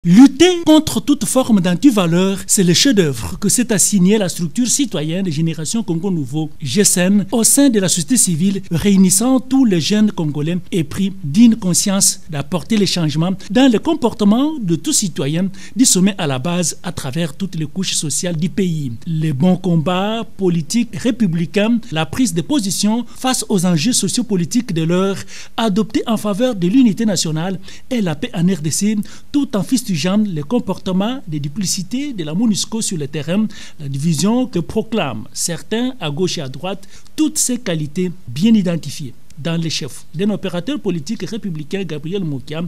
Lutter contre toute forme d'antivaleur, c'est le chef-d'œuvre que s'est assigné la structure citoyenne de Génération Congo Nouveau, GECN, au sein de la société civile, réunissant tous les jeunes Congolais épris d'une conscience d'apporter les changements dans le comportement de tout citoyen du sommet à la base à travers toutes les couches sociales du pays. Les bons combats politiques républicains, la prise de position face aux enjeux sociopolitiques de l'heure, adoptés en faveur de l'unité nationale et la paix en RDC, tout en fustigeant les comportements de duplicité de la MONUSCO sur le terrain, la division que proclament certains à gauche et à droite, toutes ces qualités bien identifiées dans les chefs d'un opérateur politique républicain, Gabriel Mokia,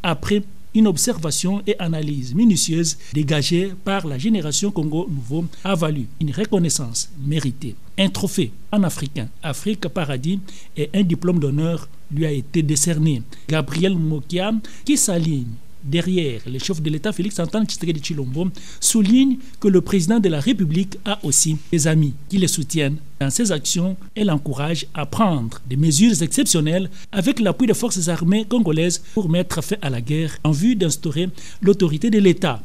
après une observation et analyse minutieuse dégagée par la Génération Congo Nouveau a valu une reconnaissance méritée. Un trophée panafricain, Afrique Paradis, et un diplôme d'honneur lui a été décerné. Gabriel Mokia, qui s'aligne derrière le chef de l'État Félix Antoine Tshisekedi Tshilombo, souligne que le président de la République a aussi des amis qui le soutiennent dans ses actions et l'encouragent à prendre des mesures exceptionnelles avec l'appui des forces armées congolaises pour mettre fin à la guerre en vue d'instaurer l'autorité de l'État.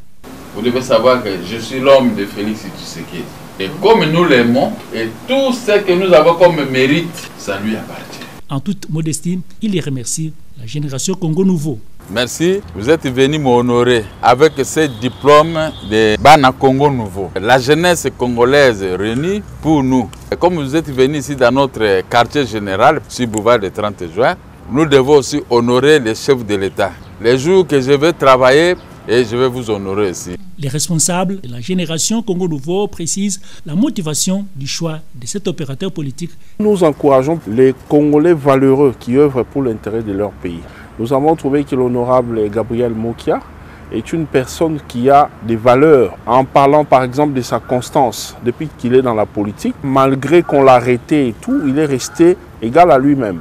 Vous devez savoir que je suis l'homme de Félix Tshisekedi. Et comme nous l'aimons, et tout ce que nous avons comme mérite, ça lui appartient. En toute modestie, il les remercie la Génération Congo Nouveau. Merci, vous êtes venu m'honorer avec ce diplôme de Bana Congo Nouveau. La jeunesse congolaise réunie pour nous. Et comme vous êtes venu ici dans notre quartier général, sur boulevard du 30 juin, nous devons aussi honorer les chefs de l'État. Les jours que je vais travailler, et je vais vous honorer ici. Les responsables de la Génération Congo Nouveau précisent la motivation du choix de cet opérateur politique. Nous encourageons les Congolais valeureux qui œuvrent pour l'intérêt de leur pays. Nous avons trouvé que l'honorable Gabriel Mokia est une personne qui a des valeurs. En parlant par exemple de sa constance depuis qu'il est dans la politique, malgré qu'on l'a arrêté et tout, il est resté égal à lui-même.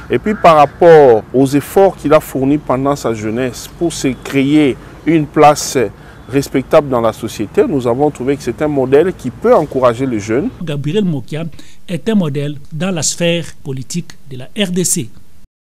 Et puis par rapport aux efforts qu'il a fournis pendant sa jeunesse pour se créer une place respectable dans la société, nous avons trouvé que c'est un modèle qui peut encourager les jeunes. Gabriel Mokia est un modèle dans la sphère politique de la RDC.